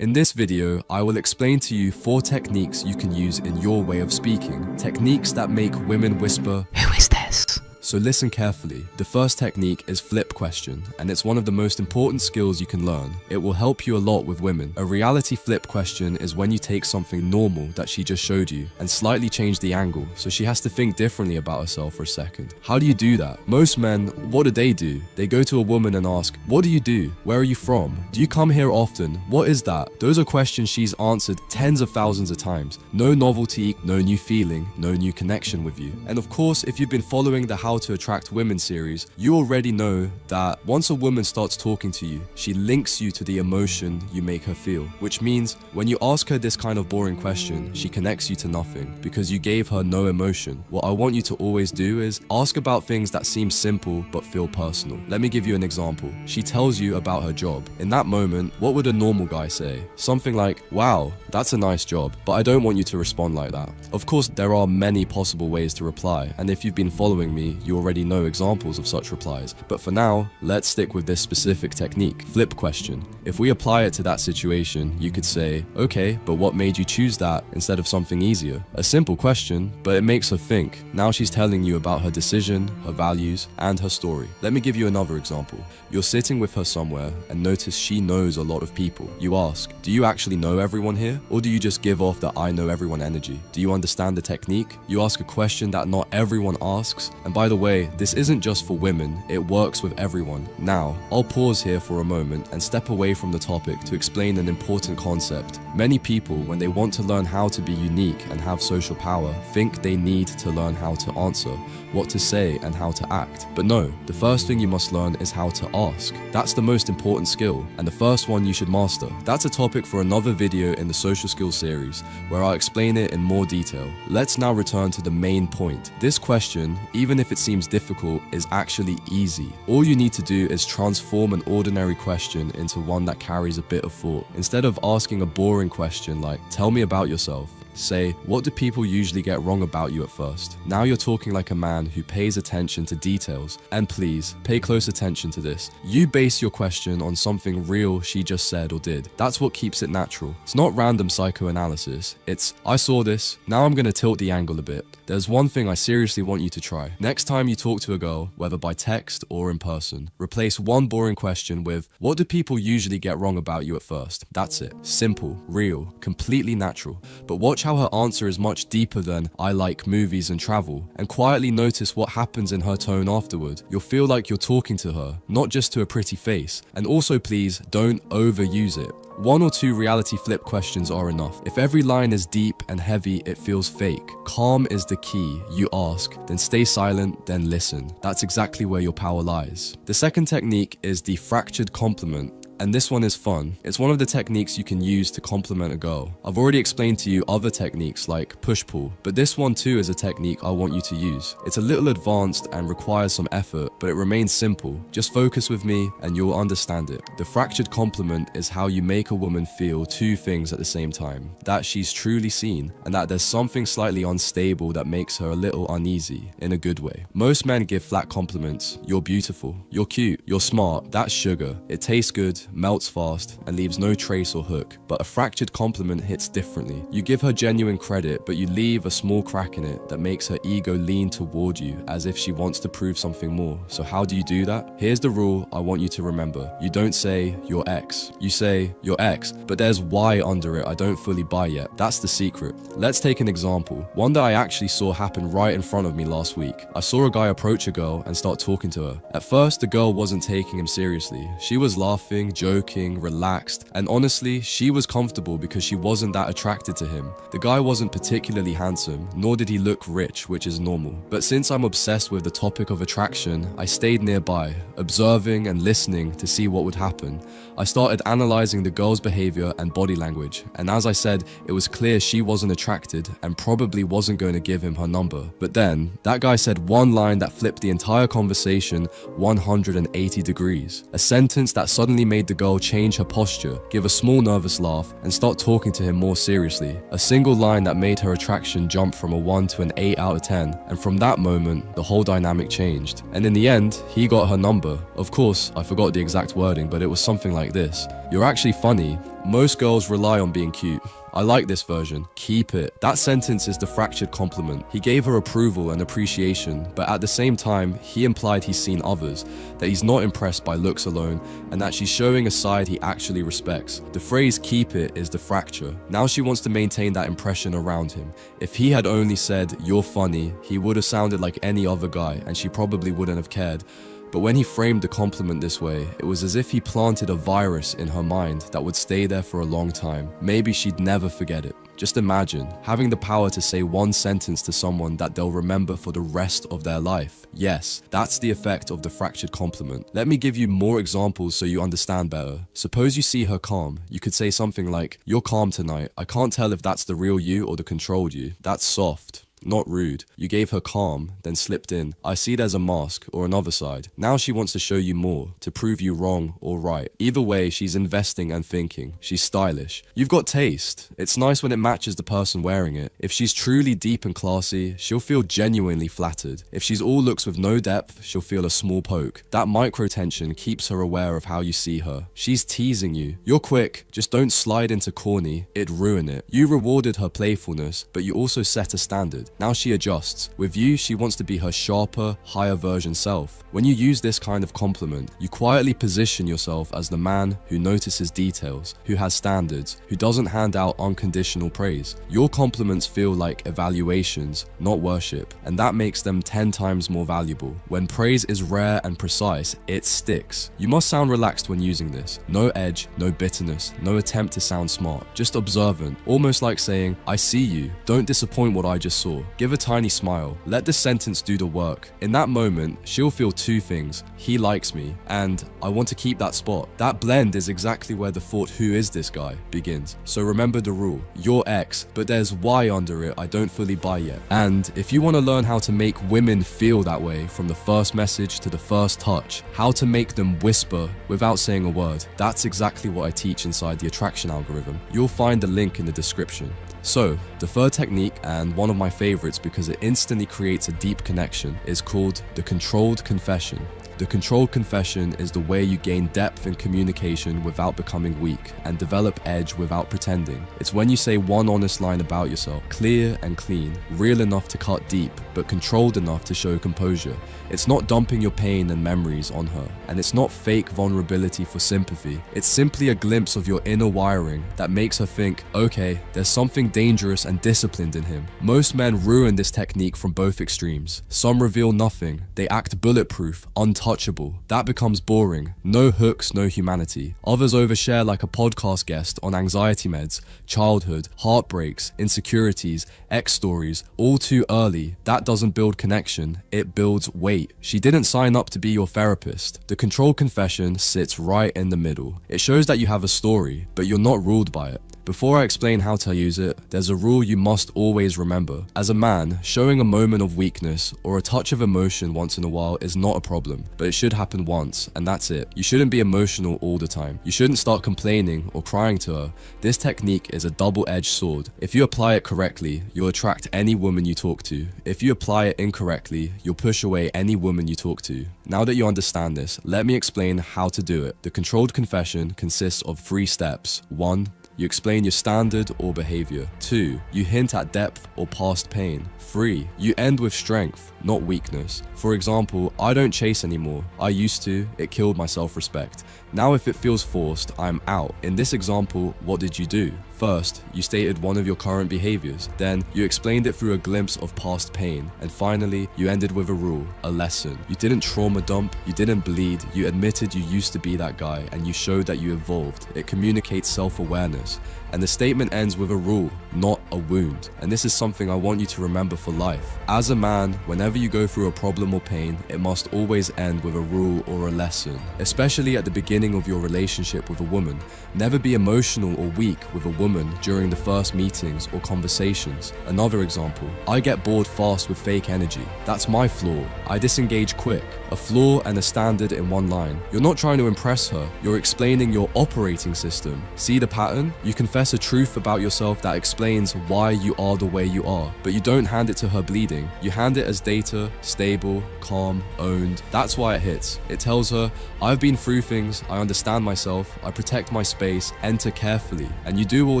In this video, I will explain to you 4 techniques you can use in your way of speaking. Techniques that make women whisper, "Who is this?" So listen carefully. The first technique is flip question, and it's one of the most important skills you can learn. It will help you a lot with women. A reality flip question is when you take something normal that she just showed you and slightly change the angle, so she has to think differently about herself for a second. How do you do that? Most men, what do? They go to a woman and ask, "What do you do? Where are you from? Do you come here often? What is that?" Those are questions she's answered tens of thousands of times. No novelty, no new feeling, no new connection with you. And of course, if you've been following the How to Attract Women series, you already know that once a woman starts talking to you, she links you to the emotion you make her feel, which means when you ask her this kind of boring question, she connects you to nothing because you gave her no emotion. What I want you to always do is ask about things that seem simple but feel personal. Let me give you an example. She tells you about her job. In that moment, what would a normal guy say? Something like, "Wow, that's a nice job," but I don't want you to respond like that. Of course, there are many possible ways to reply, and if you've been following me, you already know examples of such replies. But for now, let's stick with this specific technique, flip question. If we apply it to that situation, you could say, "Okay, but what made you choose that instead of something easier?" A simple question, but it makes her think. Now she's telling you about her decision, her values, and her story. Let me give you another example. You're sitting with her somewhere and notice she knows a lot of people. You ask, "Do you actually know everyone here? Or do you just give off the I know everyone energy?" Do you understand the technique? You ask a question that not everyone asks, and by the way, this isn't just for women, it works with everyone. Now, I'll pause here for a moment and step away from the topic to explain an important concept. Many people, when they want to learn how to be unique and have social power, think they need to learn how to answer, what to say, and how to act. But no, the first thing you must learn is how to ask. That's the most important skill, and the first one you should master. That's a topic for another video in the social skills series, where I'll explain it in more detail. Let's now return to the main point. This question, even if it seems difficult, is actually easy. All you need to do is transform an ordinary question into one that carries a bit of thought. Instead of asking a boring question like, "Tell me about yourself," say, "What do people usually get wrong about you at first?" Now you're talking like a man who pays attention to details. And please, pay close attention to this. You base your question on something real she just said or did. That's what keeps it natural. It's not random psychoanalysis. It's, "I saw this, now I'm gonna tilt the angle a bit." There's one thing I seriously want you to try. Next time you talk to a girl, whether by text or in person, replace one boring question with, "What do people usually get wrong about you at first?" That's it. Simple, real, completely natural. But watch how her answer is much deeper than, "I like movies and travel," and quietly notice what happens in her tone afterward. You'll feel like you're talking to her, not just to a pretty face. And also please, don't overuse it. 1 or 2 reality flip questions are enough. If every line is deep and heavy, it feels fake. Calm is the key. You ask, then stay silent, then listen. That's exactly where your power lies. The second technique is the fractured compliment. And this one is fun. It's one of the techniques you can use to compliment a girl. I've already explained to you other techniques like push-pull, but this one too is a technique I want you to use. It's a little advanced and requires some effort, but it remains simple. Just focus with me and you'll understand it. The fractured compliment is how you make a woman feel 2 things at the same time. That she's truly seen, and that there's something slightly unstable that makes her a little uneasy, in a good way. Most men give flat compliments. "You're beautiful," "You're cute," "You're smart." That's sugar. It tastes good, melts fast, and leaves no trace or hook. But a fractured compliment hits differently. You give her genuine credit, but you leave a small crack in it that makes her ego lean toward you as if she wants to prove something more. So how do you do that? Here's the rule I want you to remember. You don't say, "Your ex." You say, "Your ex," but there's Y under it I don't fully buy yet. That's the secret. Let's take an example. One that I actually saw happen right in front of me last week. I saw a guy approach a girl and start talking to her. At first, the girl wasn't taking him seriously. She was laughing, joking, relaxed, and honestly, she was comfortable because she wasn't that attracted to him. The guy wasn't particularly handsome, nor did he look rich, which is normal. But since I'm obsessed with the topic of attraction, I stayed nearby, observing and listening to see what would happen. I started analyzing the girl's behavior and body language, and as I said, it was clear she wasn't attracted and probably wasn't going to give him her number. But then, that guy said one line that flipped the entire conversation 180 degrees. A sentence that suddenly made the girl change her posture, give a small nervous laugh, and start talking to him more seriously. A single line that made her attraction jump from a 1 to an 8 out of 10, and from that moment, the whole dynamic changed. And in the end, he got her number. Of course, I forgot the exact wording, but it was something like this: "You're actually funny. Most girls rely on being cute. I like this version. Keep it. That sentence is the fractured compliment. He gave her approval and appreciation, but at the same time, he implied he's seen others, that he's not impressed by looks alone, and that she's showing a side he actually respects. The phrase keep it is the fracture. Now she wants to maintain that impression around him. If he had only said, "You're funny," he would have sounded like any other guy, and she probably wouldn't have cared. But when he framed the compliment this way, it was as if he planted a virus in her mind that would stay there for a long time. Maybe she'd never forget it. Just imagine having the power to say one sentence to someone that they'll remember for the rest of their life. Yes, that's the effect of the fractured compliment. Let me give you more examples so you understand better. Suppose you see her calm. You could say something like, "You're calm tonight. I can't tell if that's the real you or the controlled you." That's soft, not rude. You gave her calm, then slipped in, "I see there's a mask," or another side. Now she wants to show you more, to prove you wrong or right. Either way, she's investing and thinking. She's stylish. You've got taste. It's nice when it matches the person wearing it. If she's truly deep and classy, she'll feel genuinely flattered. If she's all looks with no depth, she'll feel a small poke. That micro tension keeps her aware of how you see her. She's teasing you. You're quick, just don't slide into corny. It'd ruin it. You rewarded her playfulness, but you also set a standard. Now she adjusts. With you, she wants to be her sharper, higher version self. When you use this kind of compliment, you quietly position yourself as the man who notices details, who has standards, who doesn't hand out unconditional praise. Your compliments feel like evaluations, not worship, and that makes them 10 times more valuable. When praise is rare and precise, it sticks. You must sound relaxed when using this. No edge, no bitterness, no attempt to sound smart, just observant, almost like saying, "I see you, don't disappoint what I just saw." Give a tiny smile. Let the sentence do the work. In that moment, she'll feel two things. He likes me, and I want to keep that spot. That blend is exactly where the thought, "Who is this guy?" begins. So remember the rule. You're X, but there's Y under it I don't fully buy yet. And if you want to learn how to make women feel that way from the first message to the first touch, how to make them whisper without saying a word, that's exactly what I teach inside the attraction algorithm. You'll find the link in the description. So, the third technique, and one of my favorites because it instantly creates a deep connection, is called the controlled confession. The controlled confession is the way you gain depth in communication without becoming weak, and develop edge without pretending. It's when you say one honest line about yourself, clear and clean, real enough to cut deep, but controlled enough to show composure. It's not dumping your pain and memories on her, and it's not fake vulnerability for sympathy. It's simply a glimpse of your inner wiring that makes her think, okay, there's something dangerous and disciplined in him. Most men ruin this technique from both extremes. Some reveal nothing. They act bulletproof, untouchable. That becomes boring. No hooks, no humanity. Others overshare like a podcast guest on anxiety meds, childhood, heartbreaks, insecurities, ex stories, all too early. That doesn't build connection, it builds weight. She didn't sign up to be your therapist. The controlled confession sits right in the middle. It shows that you have a story, but you're not ruled by it. Before I explain how to use it, there's a rule you must always remember. As a man, showing a moment of weakness or a touch of emotion once in a while is not a problem, but it should happen once, and that's it. You shouldn't be emotional all the time. You shouldn't start complaining or crying to her. This technique is a double-edged sword. If you apply it correctly, you'll attract any woman you talk to. If you apply it incorrectly, you'll push away any woman you talk to. Now that you understand this, let me explain how to do it. The controlled confession consists of 3 steps. 1. You explain your standard or behavior. 2. You hint at depth or past pain. 3. You end with strength, not weakness. For example, I don't chase anymore. I used to, it killed my self-respect. Now if it feels forced, I'm out. In this example, what did you do? First, you stated one of your current behaviors. Then, you explained it through a glimpse of past pain. And finally, you ended with a rule, a lesson. You didn't trauma dump, you didn't bleed, you admitted you used to be that guy, and you showed that you evolved. It communicates self-awareness. And the statement ends with a rule, not a wound. And this is something I want you to remember for life. As a man, whenever you go through a problem or pain, it must always end with a rule or a lesson. Especially at the beginning of your relationship with a woman. Never be emotional or weak with a woman during the first meetings or conversations. Another example, I get bored fast with fake energy. That's my flaw. I disengage quick. A flaw and a standard in one line. You're not trying to impress her, you're explaining your operating system. See the pattern? You confess a truth about yourself that explains why you are the way you are, but you don't hand it to her bleeding. You hand it as data, stable, calm, owned. That's why it hits. It tells her, I've been through things, I understand myself, I protect my space, enter carefully. And you do all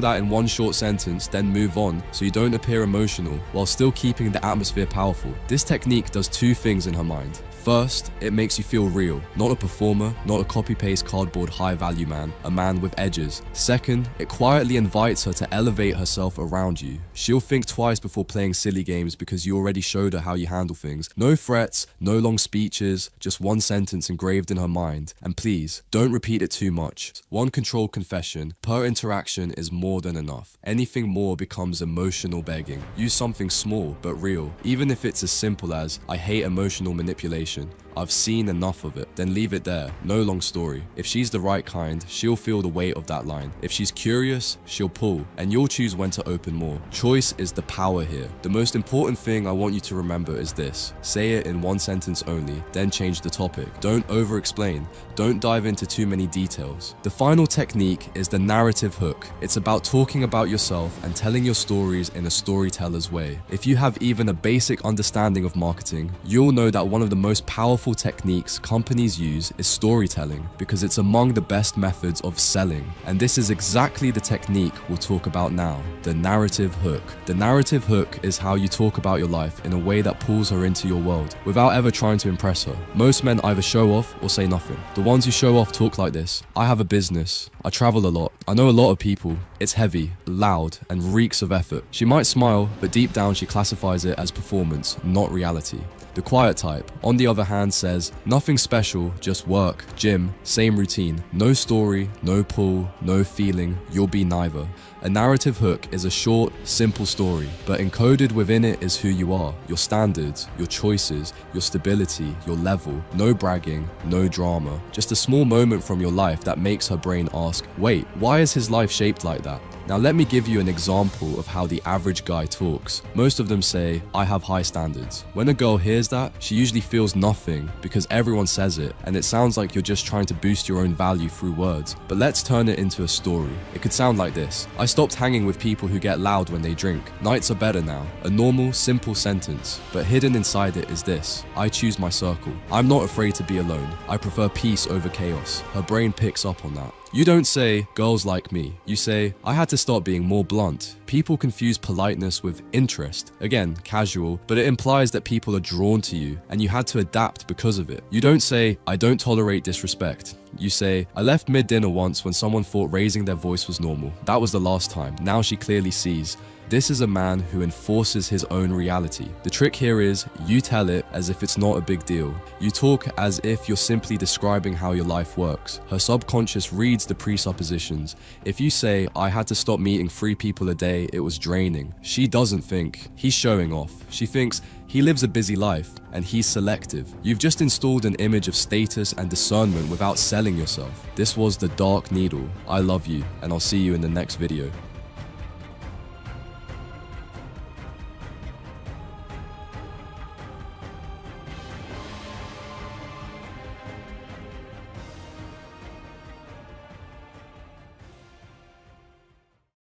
that in one short sentence, then move on, so you don't appear emotional while still keeping the atmosphere powerful. This technique does two things in her mind. First, it makes you feel real, not a performer, not a copy-paste cardboard high-value man, a man with edges. Second, it quietly invites her to elevate herself around you. She'll think twice before playing silly games because you already showed her how you handle things. No threats, no long speeches, just one sentence engraved in her mind. And please, don't repeat it too much. One controlled confession per interaction is more than enough. Anything more becomes emotional begging. Use something small but real, even if it's as simple as, "I hate emotional manipulation. I've seen enough of it," then leave it there. No long story. If she's the right kind, she'll feel the weight of that line. If she's curious, she'll pull, and you'll choose when to open more. Choice is the power here. The most important thing I want you to remember is this. Say it in one sentence only, then change the topic. Don't over-explain. Don't dive into too many details. The final technique is the narrative hook. It's about talking about yourself and telling your stories in a storyteller's way. If you have even a basic understanding of marketing, you'll know that one of the most powerful techniques companies use is storytelling, because it's among the best methods of selling. And this is exactly the technique we'll talk about now, the narrative hook. The narrative hook is how you talk about your life in a way that pulls her into your world without ever trying to impress her. Most men either show off or say nothing. The ones who show off talk like this: "I have a business, I travel a lot, I know a lot of people, it's heavy, loud, and reeks of effort." She might smile, but deep down she classifies it as performance, not reality. The quiet type, on the other hand, says, "Nothing special, just work, gym, same routine. No story, no pull, no feeling, you'll be neither." A narrative hook is a short, simple story, but encoded within it is who you are, your standards, your choices, your stability, your level. No bragging, no drama. Just a small moment from your life that makes her brain ask, "Wait, why is his life shaped like that?" Now let me give you an example of how the average guy talks. Most of them say, "I have high standards." When a girl hears that, she usually feels nothing because everyone says it, and it sounds like you're just trying to boost your own value through words. But let's turn it into a story. It could sound like this: "I stopped hanging with people who get loud when they drink. Nights are better now." A normal, simple sentence, but hidden inside it is this: "I choose my circle. I'm not afraid to be alone. I prefer peace over chaos." Her brain picks up on that. You don't say, "Girls like me." You say, "I had to start being more blunt." People confuse politeness with interest. Again, casual, but it implies that people are drawn to you and you had to adapt because of it. You don't say, "I don't tolerate disrespect." You say, "I left mid-dinner once when someone thought raising their voice was normal. That was the last time. Now she clearly sees." This is a man who enforces his own reality. The trick here is, you tell it as if it's not a big deal. You talk as if you're simply describing how your life works. Her subconscious reads the presuppositions. If you say, "I had to stop meeting 3 people a day, it was draining," she doesn't think, "He's showing off." She thinks, "He lives a busy life, and he's selective." You've just installed an image of status and discernment without selling yourself. This was The Dark Needle. I love you, and I'll see you in the next video.